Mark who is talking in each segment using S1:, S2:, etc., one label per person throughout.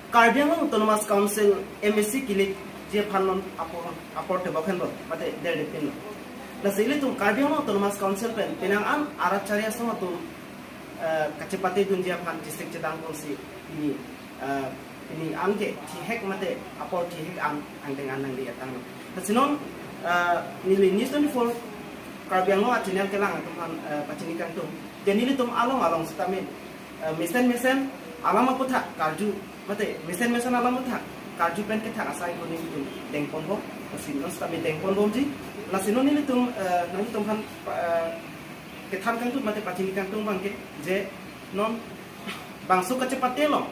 S1: Karbi Anglong Autonomous Council MSC kilik je phanon aport te bakhen bo mate der pin la sile tum Karbi Anglong Autonomous Council pen penang an aracharya sama tum kacepate dun je phan district jedang polsi ini angke thihek mate aport thihek ang dengan nang dia tang la sinon ni news 24 Karbi Anglong channel kelang tum pachinikan tum jenili tum along stame mesen alama putha karju mate mesen alama putha karju pen ke thak asai ko ni tum dengpon bo sinon stame dengpon bo ji la sinon ni tum nang tum han ke tham kang tu mate pachini kang tum bang ke je non bangsu ka cepate lo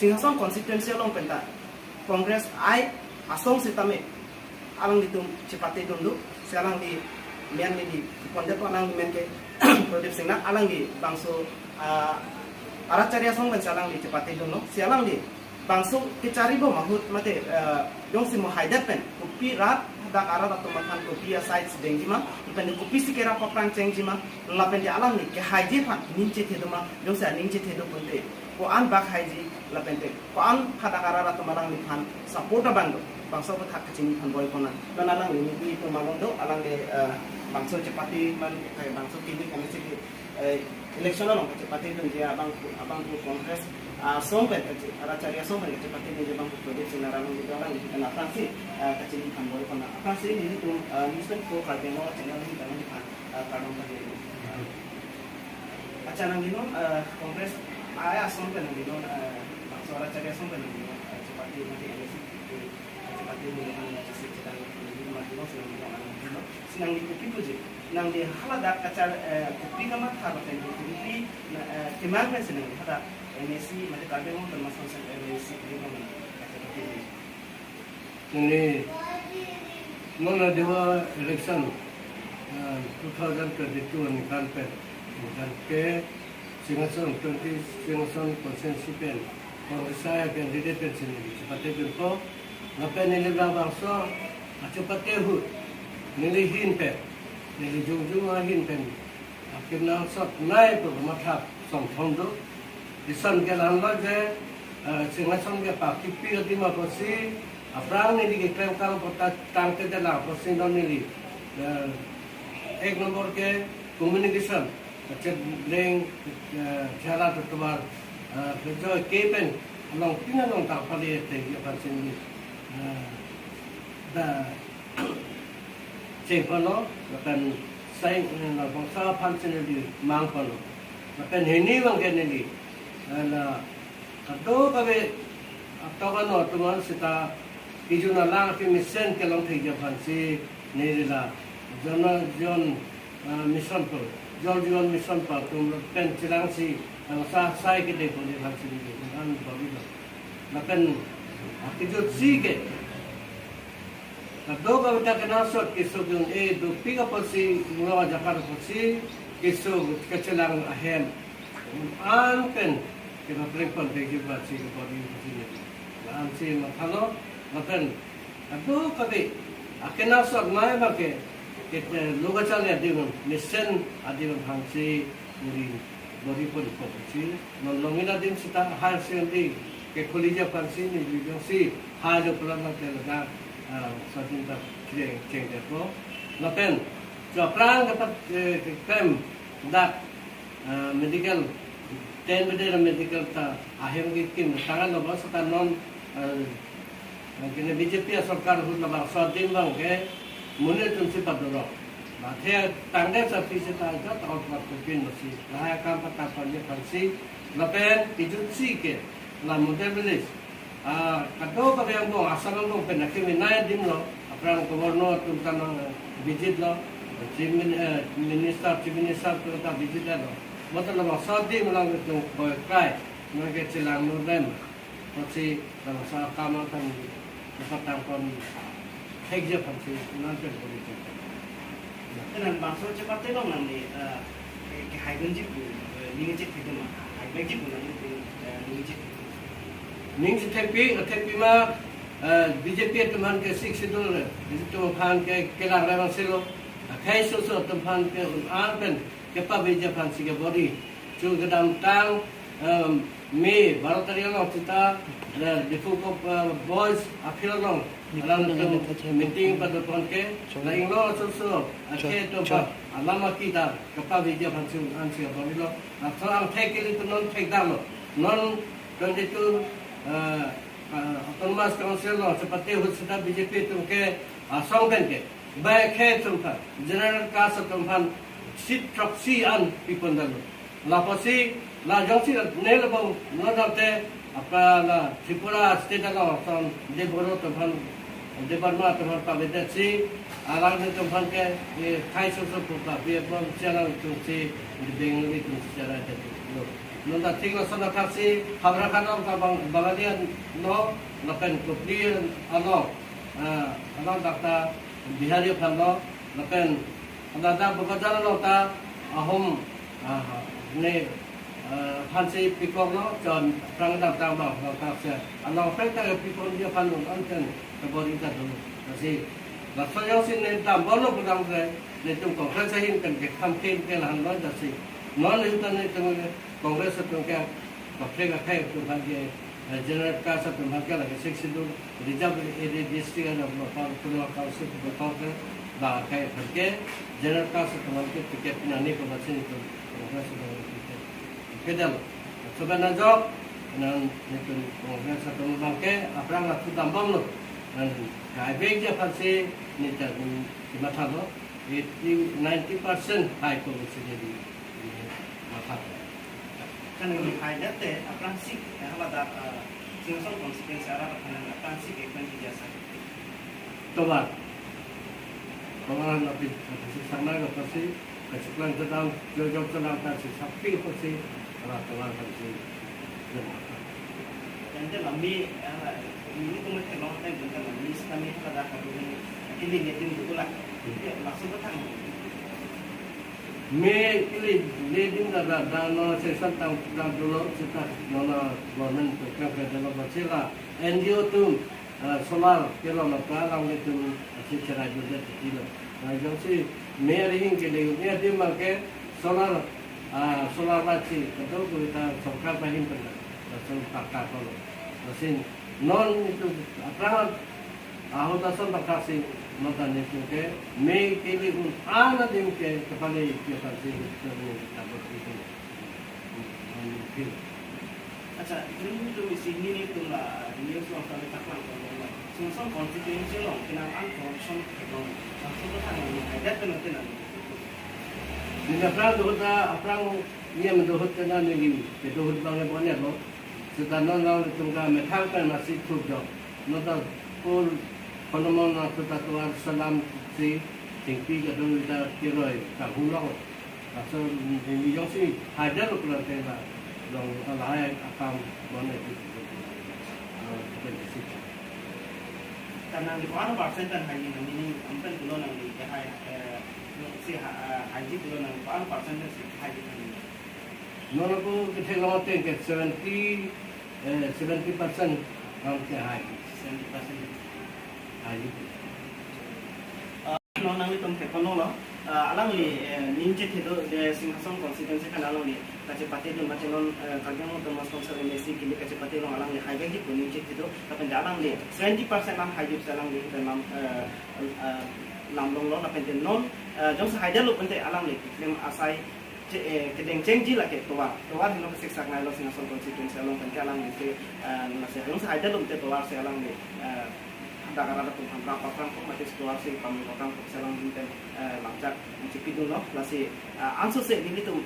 S1: singhasong constituency long penta congress ai asong sitame alang ditum cepate dundu selang di mian di ponjat alang men ke prodip singna alang di bangsu aracharya song ben salang di cepate dundu sialang di bangsu kecari bo mahut mate dong si mo haidat pen kupi rat dak arat atau makan kopi sites dengjima pen kopi sikera paprang cengjima lapen di alang ni ke haji phat ninche theduma dong sa ninche thedu punte ko an bak haji lapen te ko an phada arat atau malang ni phan support bang bangso ko thak kachini phan boy kona dan alang ni ni to malong do alang de bangso cepati man kai bangso kini kami sik election lo cepati dun dia abang ko kongres sompen aracharya sompen cepati de bang project sinarang di orang di kenapa sih kacini kan boleh kena apa sih ini tuh mungkin ko Karbi Anglong channel ini kan di kadang tadi acara nginom kongres ayah sompen nginom bangsa aracharya sompen nginom cepati nanti cepati nginom sedang nginom nginom senang di kopi tuh nang di haladak acara kopi kamat harap yang kopi kemana senang hada MSC mate Karbi Anglong Autonomous Council MSC ini mana
S2: ini nona dewa election 2022 kan pen dan ke singason konsensipen kalau saya candidate pen sini cepat itu ngapain ini bilang bangsa cepat hut nilihin pen nili jung ahin pen akhirnya sot naik tu mathap song thong do isan ke lanla je singason ke pak kipi di makosi aprang ni di krem kang kota tangke dela posin don ni ek nomor ke communication chat link jala to tomar jo kepen long pina long ta pali te ya pansin ni da cengkono kan sai na bangsa pansin di mangkono kan hini bang ken ni na kado kabe atau teman kita kijuna lang ke mission ke long thei japan si nerila jon mission ko jon mission pa tum pen chilang si sa sai ke de ko ni han si ni an babi na pen akijut si ke kado ka ta kana so ke so gun do piga pa si mula jakar pa si ke so ke chilang ahem an pen ke na prepon de ke ba si ko babi ni an si ma thalo makan aduh kabe akena sok mai make loga chale adiun mission adiun hangsi muri bori pon ko chi non longina din sita har sendi ke kolija pansi ni video si ha jo plan te laga satin ta cheng de ko makan jo prang dapat kem dak medical medical ta ahem kim sangat loba sata non kini BJP सरकार हुन मा सदिन बं के मुने तुमसे पदरो माथे तांगे सफी से ताजा आउट मार को पिन मसी लाया काम पता पने फंसी लपेन पिजुसी के ला मुदे बिलिस कदो का बेंग बो आसन बो पे नके मिनाय दिन लो अपना गवर्नर तुम का विजिट लो चीफ मिनिस्टर तो ता विजिट लो मतलब सदिन लो तो काय मगे चिलांग नो देम मसी सा काम kan dapat kon hekje pansi nanti boleh
S1: dengan bangsa cepat dong nanti ke haigun jipu ningi jipu mah haigun jipu nanti ningi jipu
S2: ningi tepi mah BJP teman ke $6 itu pan ke kelang lewat selo kai so teman ke an pen ke pa BJP pansi ke body juga dalam tang May Baratariano kita the group of boys appeal alang meeting pada tuan ke lain lo susu ke tu alama kita kapal dia pansu ansi apa ni lo asal take itu non take dah lo non dan itu autonomous council lo seperti sudah BJP tu ke asong kan ke baik ke tu kan general kas tu kan sit proxy an people dah lo lapasi la jangsi nel bau nodate apa la Tripura state alo son de boro tu kan de barma tu kan pabedasi alang ni tu kan ke khai so puta be pon channel tu si de bengali tu secara jadi lo nonda tinggal sana kasi habra kanam ka bangalian no lakan kopian alo alang dakta bihari phalo lakan ada bekerja lo ta ahom ne fancy pikor lo jon prang dam dam lo ka se ano pekta pikor dia pan anten kabori ta do kasi la soyo sin ne dam bolo budang re ne tum kongres hin kan ke campaign ke lan lo da si non le ta ne tum kongres tu ke ka prega kai tu ban ke general ka sa tu ban ke la ke section do reserve area district of lo pa tu lo ka se tu ka ke da kai ke general ka sa tu ban ke tiket na ni ko ba sin tu kongres do kedal sebenarnya jok nan itu kongres satu bangke aprang lah tu tambang lo nan kai beg dia pasti ni tak di mata lo 90% high quality jadi mata
S1: kan ini high data apran sik kalau ada singson konsekuensi arah kan apran sik kan biasa
S2: tobat pengaruh nabi sama lo pasti kecuali tentang jauh tentang pasti sapi pasti orang pasti
S1: dan dia lami ini tu mesti long time bukan lami sekali pada kali ini dia betul lah maksudnya kan
S2: me kili leading da no sesan tang dulu kita nona government ka dalam bahasa NGO tu solar kilo na parang itu secara juga tidak nah jadi me ring kili ni ada make solar bati betul kita सरकार pahin pernah langsung pakar kalau mesin non itu apa ahodasan bakasi matan itu ke me kili un ana dim ke kepala itu pasti itu dapat itu
S1: अच्छा ini tu misi ini tu lah ini semua kami takkan kalau semua konstitusi lo kena corruption itu maksudnya kan ini ada tu nanti nanti
S2: Bila perang tu perang ia mendohut kena lagi mendohut bangai banyak lo sekarang orang tunggu metangkan masih tujuh nota pun penemuan atau tatuan salam si tinggi kedua kita kira kahulang asal ini yang si hajar lo kalau kita long alai akan mana itu
S1: karena di mana persen dan haji ini ampen dulu nanti jahai si haji dulu nanti mana persen dan si haji ini
S2: Nono ko kita lawan ke 70% orang ke haji
S1: 70%
S2: haji
S1: no nanti tempat penuh lah alang li ninja itu singhasan konstitusi kan alang li kacepati itu macam non kajian untuk mas konsel MSC kini kacepati long alang li highway itu ninja itu tapi alang li 20% alang highway alang li dalam lamlong lo tapi non jom sehajal lo penting alang li film asai kedeng cengji lah ke tuar itu kesiksa ngai lo singhasan konstitusi alang penting alang li masih jom sehajal lo penting tuar se alang li ada pun berapa orang pun masih situasi kami orang pun selang minta lancar mencipit dulu lah si ansur se ini tu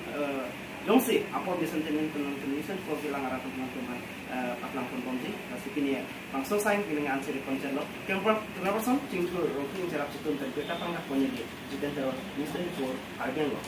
S1: jong si apa bisa temen temen kalau bilang arah teman-teman aplang pun konji lah si kini langsung sayang kini ansur di konser lo kenapa son cingkur rokin cerap situn dan kita pernah punya di jiten terus misalnya for harga lo